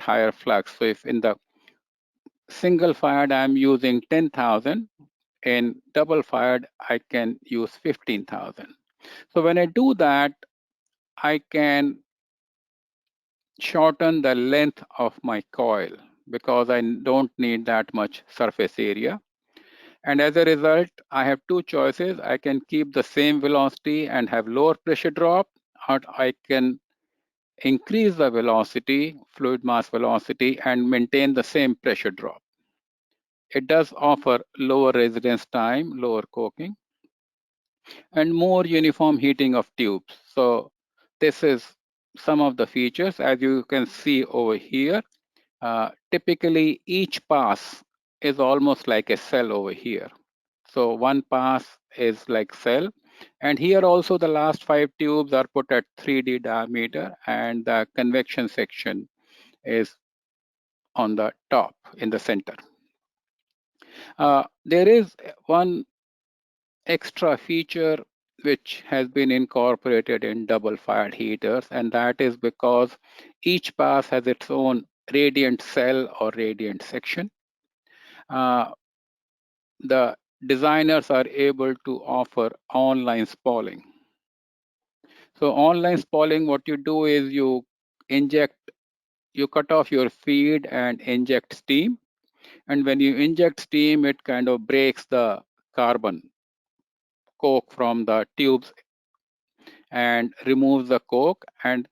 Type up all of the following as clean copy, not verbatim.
higher flux. So if in the single fired I'm using 10,000, in double fired I can use 15,000. So when I do that, I can shorten the length of my coil because I don't need that much surface area. And as a result, I have two choices. I can keep the same velocity and have lower pressure drop, or I can increase the velocity, fluid mass velocity, and maintain the same pressure drop. It does offer lower residence time, lower coking, and more uniform heating of tubes. So this is some of the features. As you can see over here, typically each pass is almost like a cell over here. So one pass is like cell. And here also the last 5 tubes are put at 3D diameter, and the convection section is on the top in the center. There is one extra feature which has been incorporated in double fired heaters, and that is because each pass has its own radiant cell or radiant section. The designers are able to offer online spalling. So online spalling, what you do is you cut off your feed and inject steam. And when you inject steam, it kind of breaks the carbon coke from the tubes and removes the coke. And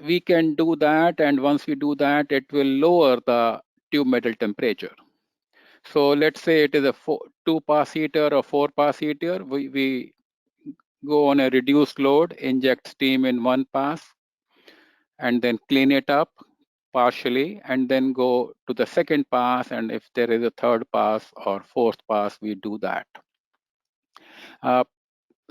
we can do that. And once we do that, it will lower the tube metal temperature. So let's say it is a 2-pass heater or 4-pass heater. We go on a reduced load, inject steam in one pass, and then clean it up partially, and then go to the second pass. And if there is a third pass or fourth pass, we do that. Uh,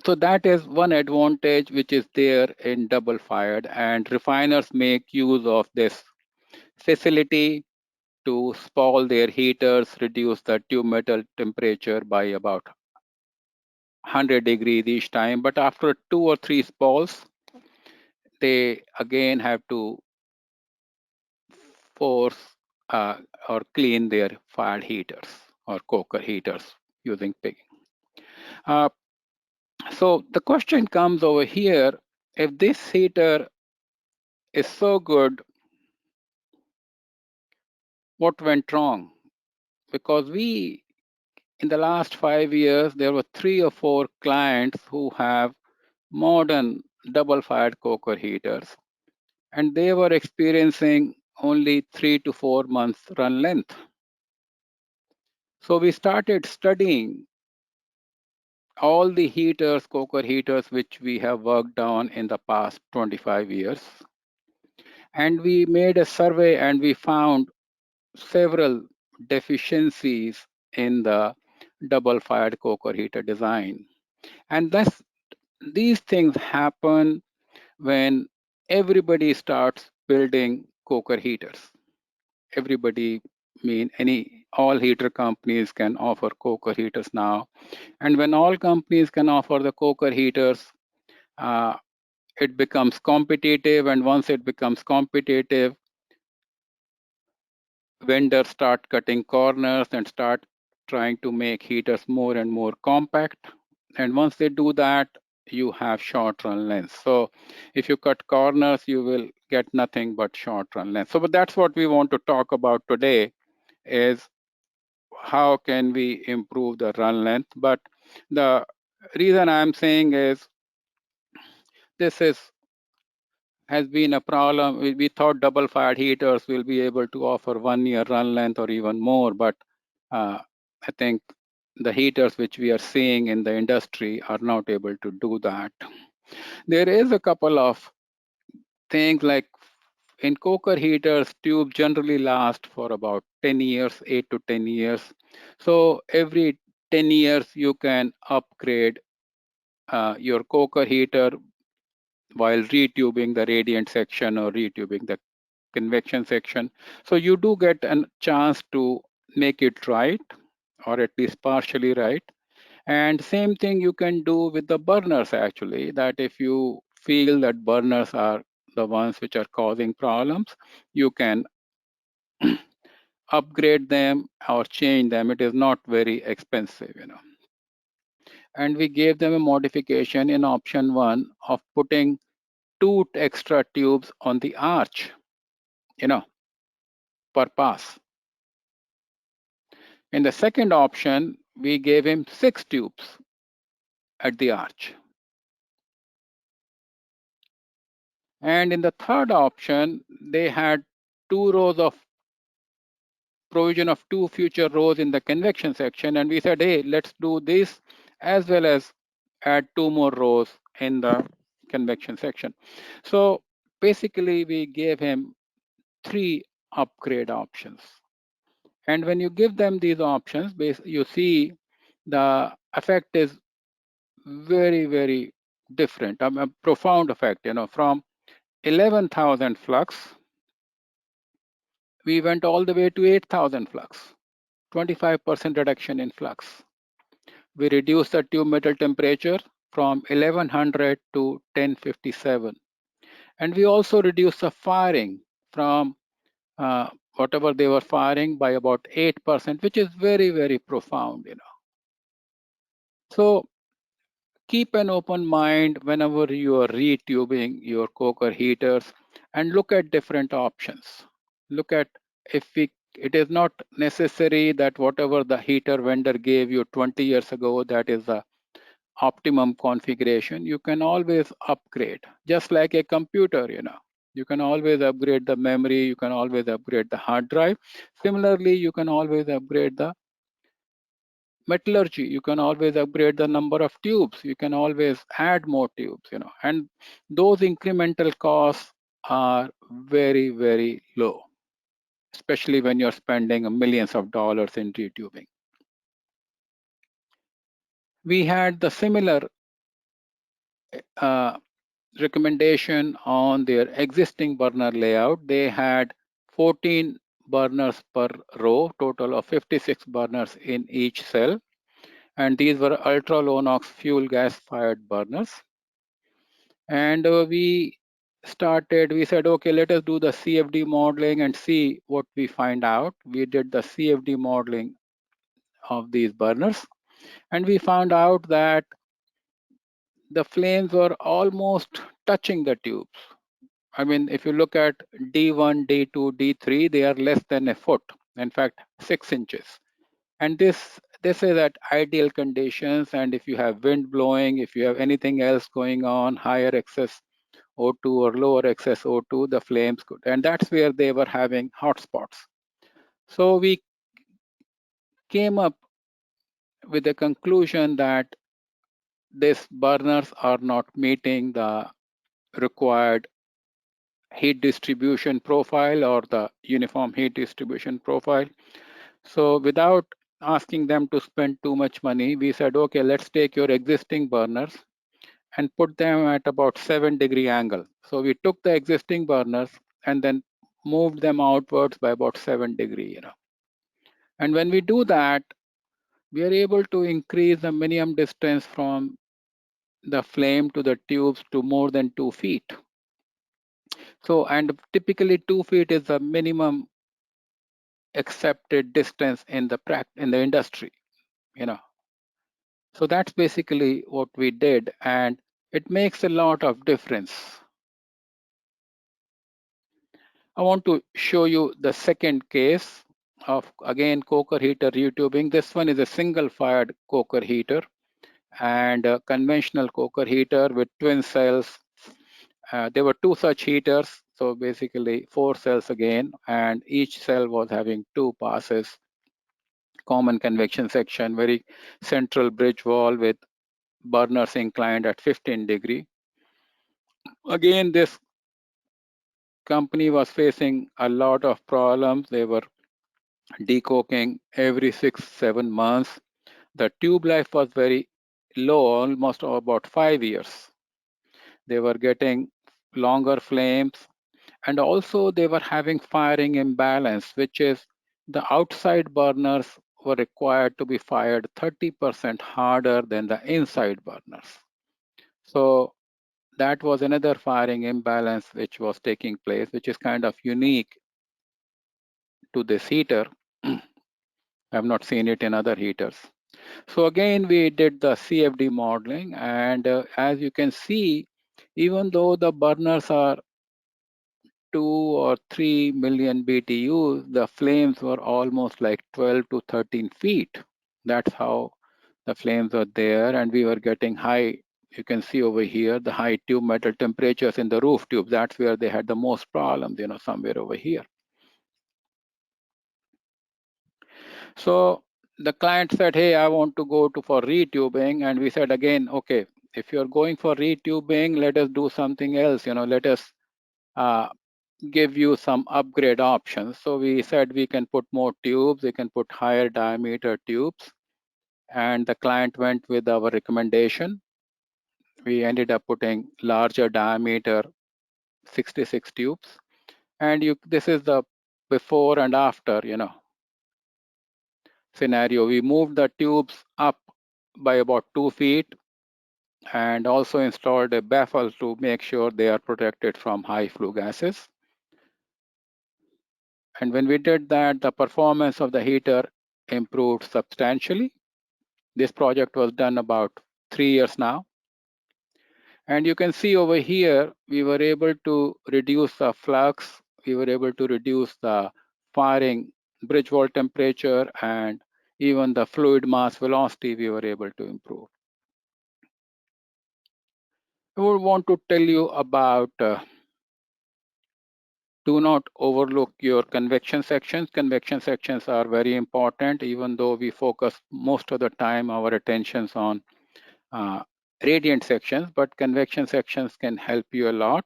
so that is one advantage which is there in double fired, and refiners make use of this facility to spall their heaters, reduce the tube metal temperature by about 100 degrees each time. But after 2 or 3 spalls, they again have to force or clean their fired heaters or coker heaters using pigging. Uh, so the question comes over here, if this heater is so good, what went wrong? Because in the last 5 years, there were 3 or 4 clients who have modern double-fired coker heaters, and they were experiencing only 3 to 4 months run length. So we started studying all the heaters, coker heaters, which we have worked on in the past 25 years. And we made a survey and we found several deficiencies in the double-fired coker heater design. And these things happen when everybody starts building coker heaters. Everybody, all heater companies can offer coker heaters now. And when all companies can offer the coker heaters, it becomes competitive. And once it becomes competitive, vendors start cutting corners and start trying to make heaters more and more compact. And once they do that, you have short run lengths. So if you cut corners, you will get nothing but short run lengths. So but that's what we want to talk about today, is how can we improve the run length. But the reason I'm saying is this has been a problem. We thought double fired heaters will be able to offer 1 year run length or even more, but I think the heaters which we are seeing in the industry are not able to do that. There is a couple of things like in coker heaters, tubes generally last for about 10 years, 8 to 10 years. So every 10 years, you can upgrade your coker heater while retubing the radiant section or retubing the convection section. So you do get a chance to make it right, or at least partially right. And same thing you can do with the burners actually, that if you feel that burners are the ones which are causing problems, you can upgrade them or change them. It is not very expensive, And we gave them a modification in option 1 of putting 2 extra tubes on the arch, per pass. In the second option, we gave him 6 tubes at the arch. And in the third option, they had 2 rows of provision of 2 future rows in the convection section. And we said, hey, let's do this as well as add 2 more rows in the convection section. So basically, we gave him 3 upgrade options. And when you give them these options, you see the effect is very, very different, a profound effect. From 11,000 flux, we went all the way to 8,000 flux, 25% reduction in flux. We reduced the tube metal temperature from 1100 to 1057. And we also reduced the firing from whatever they were firing by about 8%, which is very, very profound. So keep an open mind whenever you are retubing your coker heaters and look at different options. Look at it is not necessary that whatever the heater vendor gave you 20 years ago, that is the optimum configuration. You can always upgrade, just like a computer, You can always upgrade the memory, you can always upgrade the hard drive. Similarly, you can always upgrade the metallurgy. You can always upgrade the number of tubes. You can always add more tubes, and those incremental costs are very, very low, especially when you're spending millions of dollars in retubing. We had the similar recommendation on their existing burner layout. They had 14 burners per row, total of 56 burners in each cell. And these were ultra low NOx fuel gas fired burners. And we said, okay, let us do the CFD modeling and see what we find out. We did the CFD modeling of these burners. And we found out that the flames were almost touching the tubes. I mean, if you look at D1, D2, D3, they are less than a foot. In fact, 6 inches. And this is at ideal conditions. And if you have wind blowing, if you have anything else going on, higher excess O2 or lower excess O2, the flames could. And that's where they were having hotspots. So we came up with the conclusion that these burners are not meeting the required heat distribution profile or the uniform heat distribution profile. So without asking them to spend too much money, we said, okay, let's take your existing burners and put them at about 7-degree angle. So we took the existing burners and then moved them outwards by about 7 degree. And when we do that, we are able to increase the minimum distance from the flame to the tubes to more than 2 feet. So, and typically 2 feet is the minimum accepted distance in the industry, So that's basically what we did, and it makes a lot of difference. I want to show you the second case of, again, coker heater retubing. This one is a single fired coker heater and a conventional coker heater with twin cells. There were 2 such heaters, so basically 4 cells again, and each cell was having 2 passes, common convection section, very central bridge wall with burners inclined at 15 degree. Again, this company was facing a lot of problems. They were decoking every 6-7 months. The tube life was very low, almost about 5 years. They were getting longer flames, and also they were having firing imbalance, which is the outside burners were required to be fired 30% harder than the inside burners. So that was another firing imbalance which was taking place, which is kind of unique to this heater. I have not seen it in other heaters. So again, we did the CFD modeling, and as you can see, even though the burners are 2 or 3 million BTUs, the flames were almost like 12 to 13 feet. That's how the flames are there, and we were getting high. You can see over here the high tube metal temperatures in the roof tube. That's where they had the most problems, somewhere over here. So the client said, hey, I want to go for retubing. And we said again, okay, if you're going for retubing, let us do something else. Let us give you some upgrade options. So we said we can put more tubes, we can put higher diameter tubes. And the client went with our recommendation. We ended up putting larger diameter 66 tubes. And this is the before and after, scenario. We moved the tubes up by about 2 feet and also installed a baffle to make sure they are protected from high flue gases. And when we did that, the performance of the heater improved substantially. This project was done about 3 years now. And you can see over here, we were able to reduce the flux. We were able to reduce the firing bridge wall temperature, and even the fluid mass velocity we were able to improve. I would want to tell you about do not overlook your convection sections. Convection sections are very important, even though we focus most of the time our attentions on radiant sections, but convection sections can help you a lot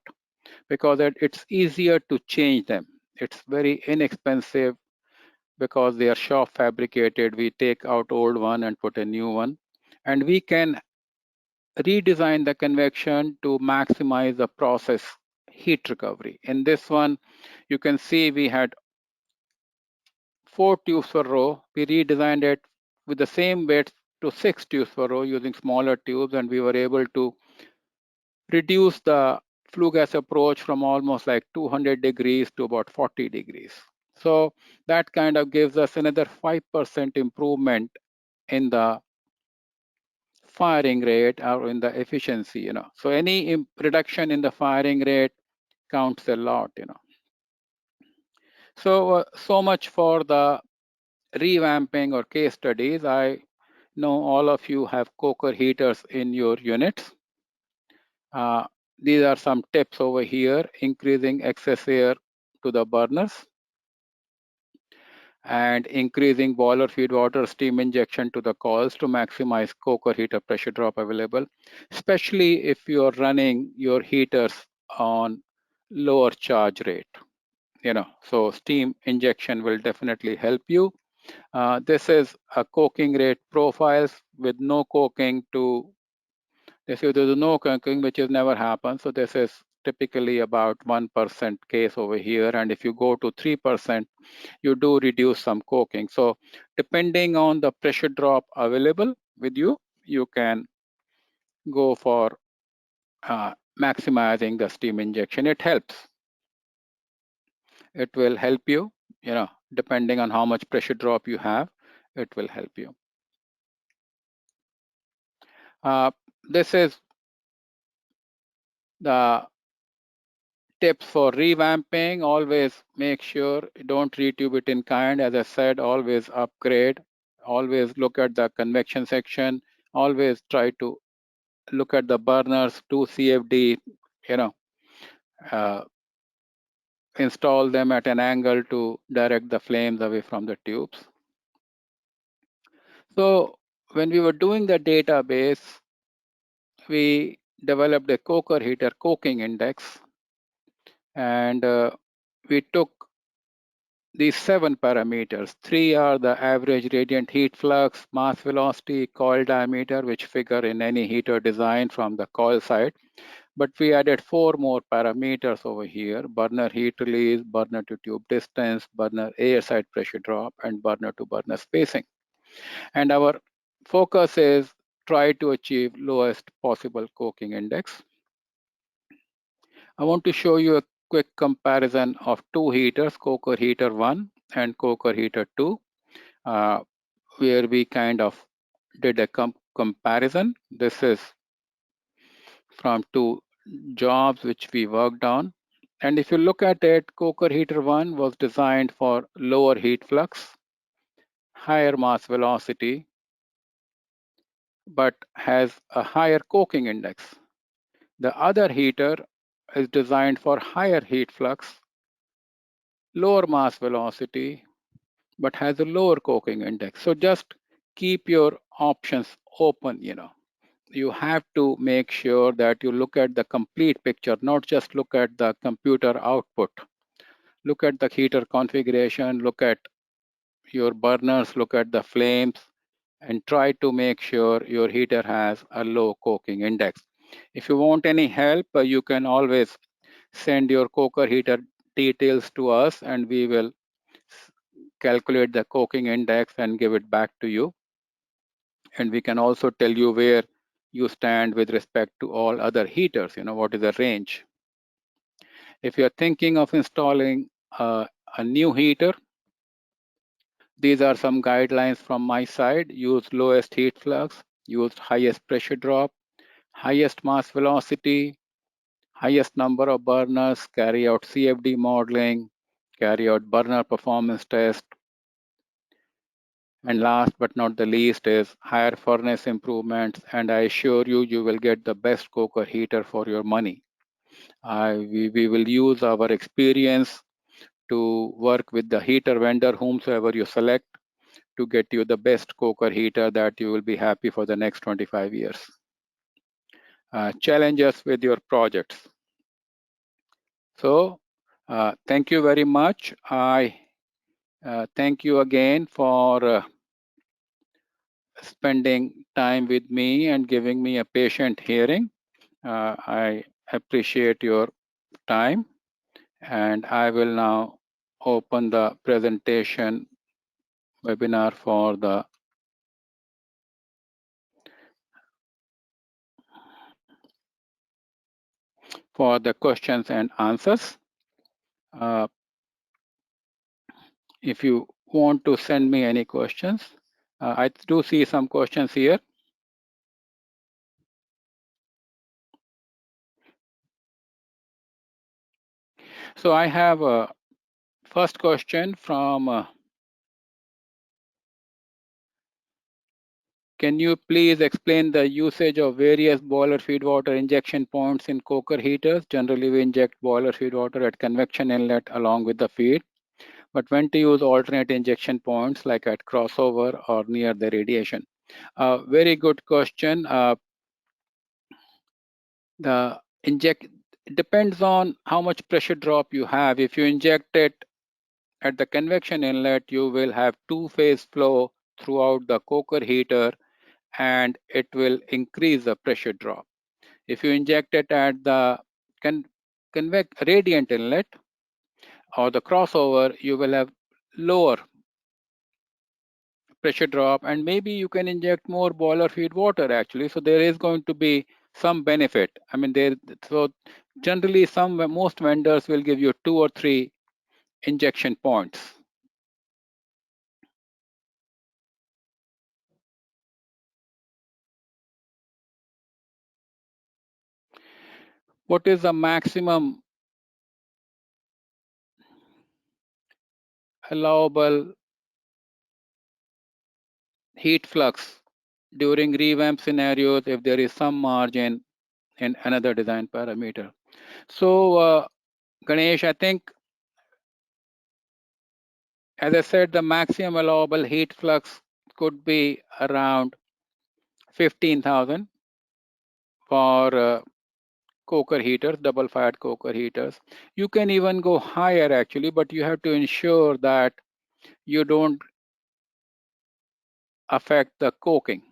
because it's easier to change them. It's very inexpensive because they are shop fabricated. We take out old one and put a new one, and we can redesign the convection to maximize the process heat recovery. In this one, you can see we had 4 tubes per row. We redesigned it with the same weight to 6 tubes per row using smaller tubes, and we were able to reduce the flue gas approach from almost like 200 degrees to about 40 degrees. So that kind of gives us another 5% improvement in the firing rate or in the efficiency. So any reduction in the firing rate counts a lot. So much for the revamping or case studies. I know all of you have coker heaters in your units. These are some tips over here: increasing excess air to the burners and increasing boiler feed water steam injection to the coils to maximize coker heater pressure drop available, especially if you are running your heaters on lower charge rate. So steam injection will definitely help you. This is a coking rate profiles with no coking to this is there's no coking, which has never happened. So this is typically about 1% case over here. And if you go to 3%, you do reduce some coking. So depending on the pressure drop available with you, you can go for maximizing the steam injection. It helps. It will help you, depending on how much pressure drop you have, it will help you. This is the tips for revamping. Always make sure don't retube it in kind. As I said, always upgrade. Always look at the convection section. Always try to look at the burners, do CFD, install them at an angle to direct the flames away from the tubes. So when we were doing the database, we developed a coker heater coking index, and we took these 7 parameters. 3 are the average radiant heat flux, mass velocity, coil diameter, which figure in any heater design from the coil side. But we added 4 more parameters over here: burner heat release, burner to tube distance, burner air side pressure drop, and burner to burner spacing. And our focus is try to achieve lowest possible coking index. I want to show you a quick comparison of 2 heaters, coker heater 1 and Coker Heater 2, where we kind of did a comparison. This is from two jobs which we worked on. And if you look at it, Coker Heater 1 was designed for lower heat flux, higher mass velocity, but has a higher coking index. The other heater is designed for higher heat flux, lower mass velocity, but has a lower coking index. So just keep your options open. You have to make sure that you look at the complete picture, not just look at the computer output. Look at the heater configuration, look at your burners, look at the flames, and try to make sure your heater has a low coking index. If you want any help, you can always send your Coker heater details to us, and we will calculate the coking index and give it back to you. And we can also tell you where you stand with respect to all other heaters, what is the range. If you're thinking of installing a new heater, these are some guidelines from my side. Use lowest heat flux, use highest pressure drop, highest mass velocity, highest number of burners, carry out CFD modeling, carry out burner performance test. And last but not the least is higher furnace improvements. And I assure you, you will get the best Coker heater for your money. We will use our experience to work with the heater vendor, whomsoever you select, to get you the best Coker heater that you will be happy for the next 25 years. Challenge us with your projects. So thank you very much. I thank you again for spending time with me and giving me a patient hearing. I appreciate your time, and I will now open the presentation webinar for the questions and answers. If you want to send me any questions, I do see some questions here. So I have a first question from, can you please explain the usage of various boiler feed water injection points in Coker heaters? Generally, we inject boiler feed water at convection inlet along with the feed, but when to use alternate injection points like at crossover or near the radiation? Very good question. The inject depends on how much pressure drop you have. If you inject it at the convection inlet, you will have two-phase flow throughout the Coker heater, and it will increase the pressure drop. If you inject it at the radiant inlet or the crossover, you will have lower pressure drop, and maybe you can inject more boiler feed water actually. So there is going to be some benefit. I mean, so generally most vendors will give you 2 or 3 injection points. What is the maximum allowable heat flux during revamp scenarios if there is some margin in another design parameter? So Ganesh, I think, as I said, the maximum allowable heat flux could be around 15,000 for Coker heaters, double fired Coker heaters. You can even go higher actually, but you have to ensure that you don't affect the coking,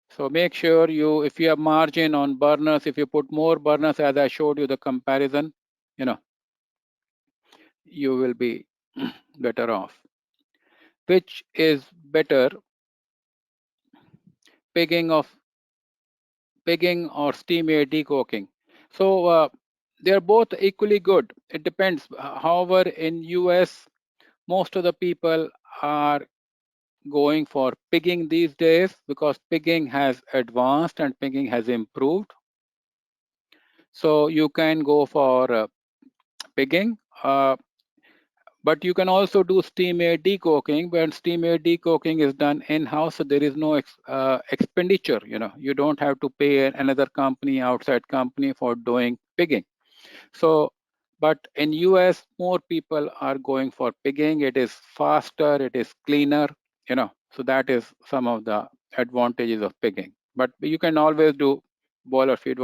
So make sure if you have margin on burners, if you put more burners, as I showed you the comparison, you will be better off. Which is better, pigging or steam air decoking? So They're both equally good. It depends. However, in US, most of the people are going for pigging these days because pigging has advanced and pigging has improved. So you can go for pigging, but you can also do steam air decoking. When steam air decoking is done in-house, so there is no expenditure. You don't have to pay another company, outside company, for doing pigging. So, but in US, more people are going for pigging. It is faster, it is cleaner. So that is some of the advantages of pigging. But you can always do boiler feed,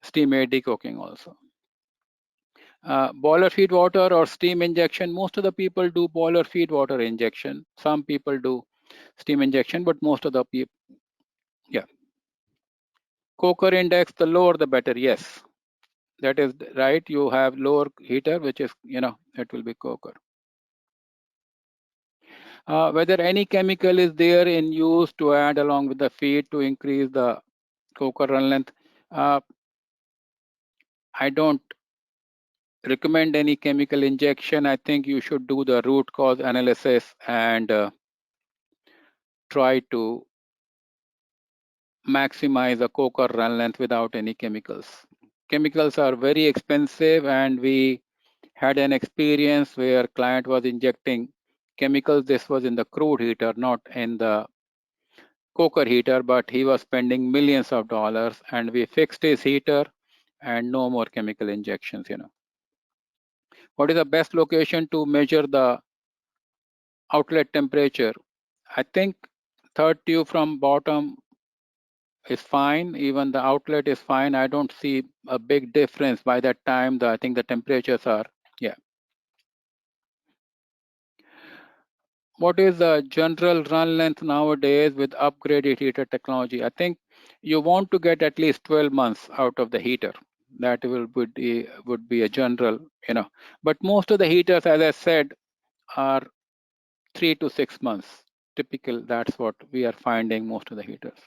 steam air decoking also. Boiler feed water or steam injection, most of the people do boiler feed water injection. Some people do steam injection, but most of the people, yeah. Coker index, the lower the better, yes. That is right. You have lower heater, which is, it will be coker. Whether any chemical is there in use to add along with the feed to increase the coker run length, I don't recommend any chemical injection. I think you should do the root cause analysis and try to maximize the coker run length without any chemicals. Chemicals are very expensive, and we had an experience where client was injecting chemicals. This was in the crude heater, not in the coker heater, but he was spending millions of dollars, and we fixed his heater and no more chemical injections. What is the best location to measure the outlet temperature? I think third tube from bottom is fine. Even the outlet is fine. I don't see a big difference by that time. I think the temperatures are, yeah. What is the general run length nowadays with upgraded heater technology? I think you want to get at least 12 months out of the heater. That would be a general, But most of the heaters, as I said, are 3 to 6 months. Typical, that's what we are finding most of the heaters.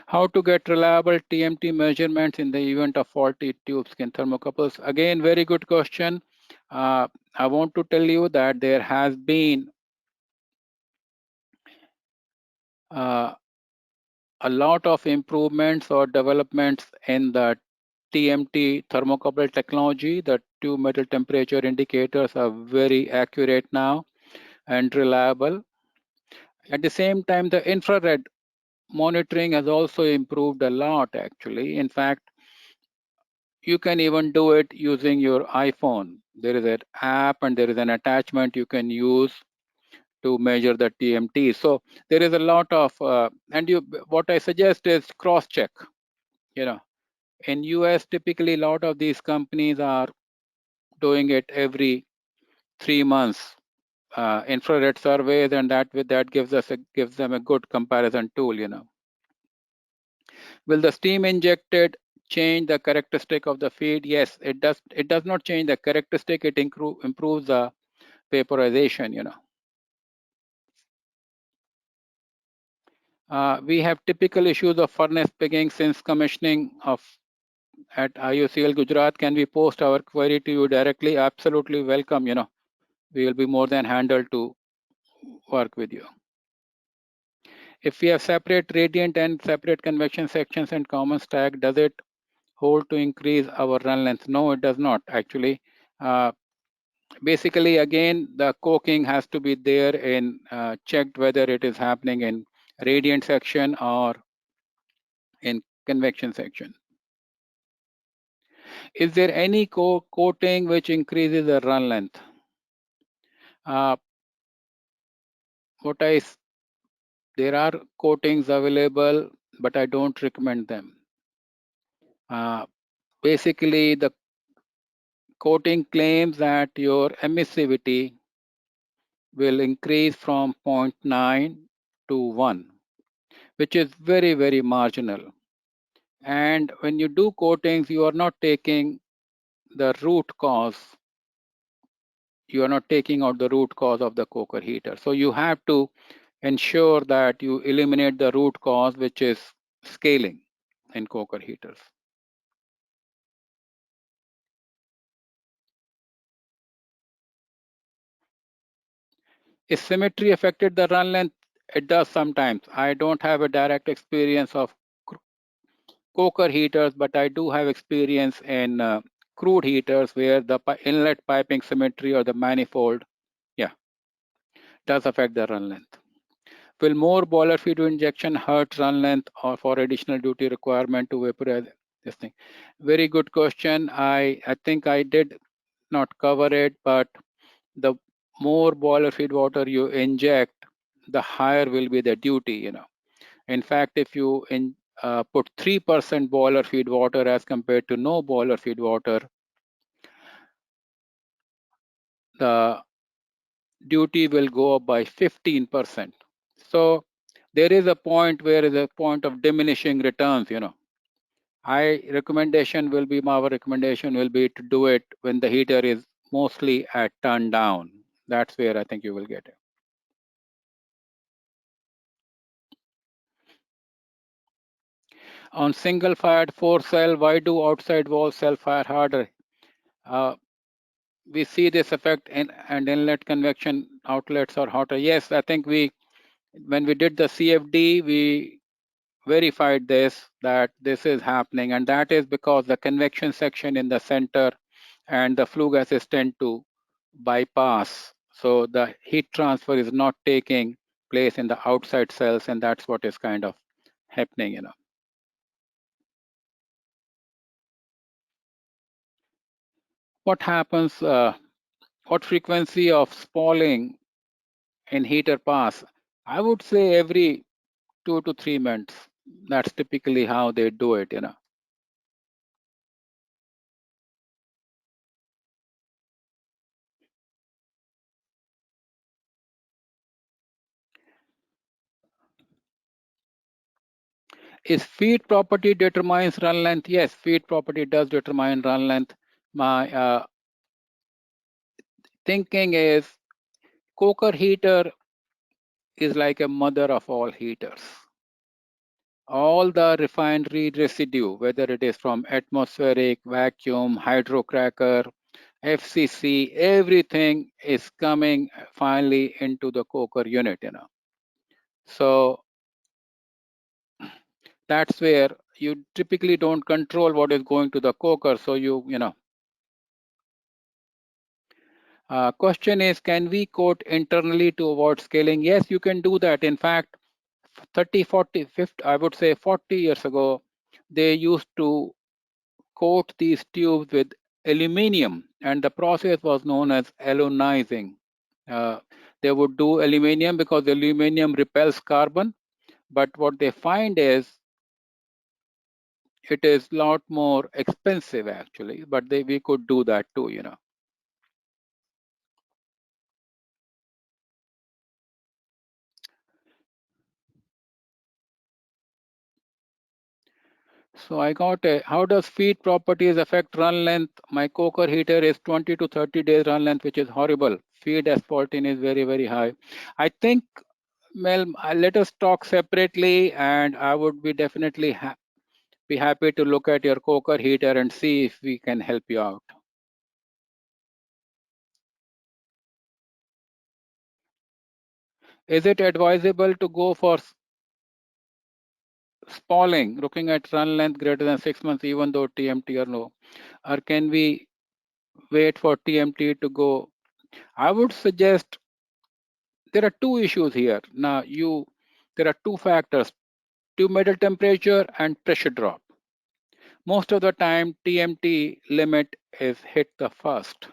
How to get reliable TMT measurements in the event of faulty tube skin thermocouples? Again, very good question. I want to tell you that there has been a lot of improvements or developments in the TMT thermocouple technology. The tube metal temperature indicators are very accurate now and reliable. At the same time, the infrared monitoring has also improved a lot, actually. In fact, you can even do it using your iPhone. There is an app and there is an attachment you can use to measure the TMT. So there is a lot of, what I suggest is cross-check. In US, typically a lot of these companies are doing it every 3 months, infrared surveys, and that gives them a good comparison tool. Will the steam injected change the characteristic of the feed? Yes, it does. It does not change the characteristic. It improves the vaporization. We have typical issues of furnace pigging since commissioning of at IOCL Gujarat. Can we post our query to you directly? Absolutely welcome. We will be more than handled to work with you. If we have separate radiant and separate convection sections and common stack, does it hold to increase our run length? No, it does not actually. Basically, again, the coking has to be there and checked whether it is happening in radiant section or in convection section. Is there any coating which increases the run length? There are coatings available, but I don't recommend them. Basically, the coating claims that your emissivity will increase from 0.9 to 1, which is very, very marginal. And when you do coatings, you are not taking the root cause. You are not taking out the root cause of the coker heater. So you have to ensure that you eliminate the root cause, which is scaling. in coker heaters. Is symmetry affected the run length? It does sometimes. I don't have a direct experience of coker heaters, but I do have experience in crude heaters where the inlet piping symmetry or the manifold, yeah, does affect the run length. Will more boiler feed injection hurt run length or for additional duty requirement to vaporize this thing? Very good question. I think I did not cover it, but the more boiler feed water you inject, the higher will be the duty. In fact, if you put 3% boiler feed water as compared to no boiler feed water, the duty will go up by 15%. So there is a point where is a point of diminishing returns. Our recommendation will be to do it when the heater is mostly at turn down. That's where I think you will get it. On single fired 4-cell, why do outside walls self-fire harder? We see this effect and inlet convection outlets are hotter. Yes, I think when we did the CFD, we verified that this is happening, and that is because the convection section in the center and the flue gases tend to bypass. So the heat transfer is not taking place in the outside cells, and that's what is kind of happening. What happens? What frequency of spalling in heater pass? I would say every 2 to 3 months. That's typically how they do it. Is feed property determines run length? Yes, feed property does determine run length. My thinking is coker heater is like a mother of all heaters. All the refinery residue, whether it is from atmospheric, vacuum, hydrocracker, FCC, everything is coming finally into the coker unit. So that's where you typically don't control what is going to the coker. So question is, can we coat internally to avoid scaling? Yes, you can do that. In fact, 30, 40, 50, I would say 40 years ago, they used to coat these tubes with aluminum, and the process was known as alunizing. They would do aluminum because aluminum repels carbon, but what they find is it is a lot more expensive actually, but we could do that too. So I got how does feed properties affect run length? My coker heater is 20 to 30 days run length, which is horrible. Feed S14 is very, very high. I think, Mel, let us talk separately, and I would be definitely be happy to look at your coker heater and see if we can help you out. Is it advisable to go for spalling, looking at run length greater than 6 months, even though TMT or no? Or can we wait for TMT to go? I would suggest there are two issues here. Now, there are two factors: tube metal temperature and pressure drop. Most of the time, TMT limit is hit the first.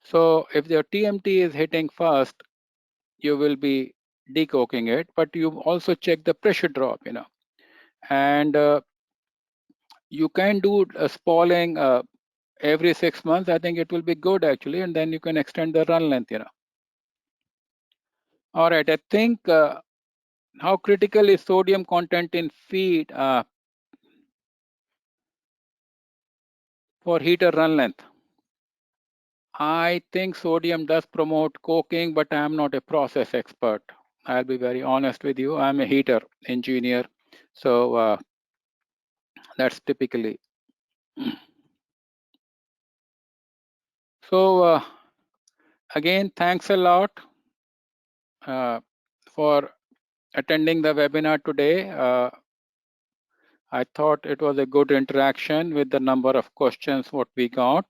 So if your TMT is hitting first, you will be decoking it, but you also check the pressure drop. And you can do a spalling every 6 months. I think it will be good actually, and then you can extend the run length. All right, I think how critical is sodium content in feed for heater run length? I think sodium does promote coking, but I'm not a process expert. I'll be very honest with you. I'm a heater engineer. So That's typically. So again, thanks a lot for attending the webinar today. I thought it was a good interaction with the number of questions what we got,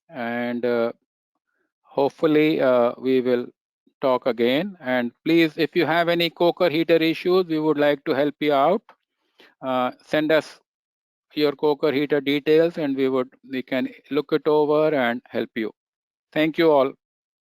and hopefully we will talk again. And please, if you have any coker heater issues, we would like to help you out. Send us your coker heater details, and we can look it over and help you. Thank you all.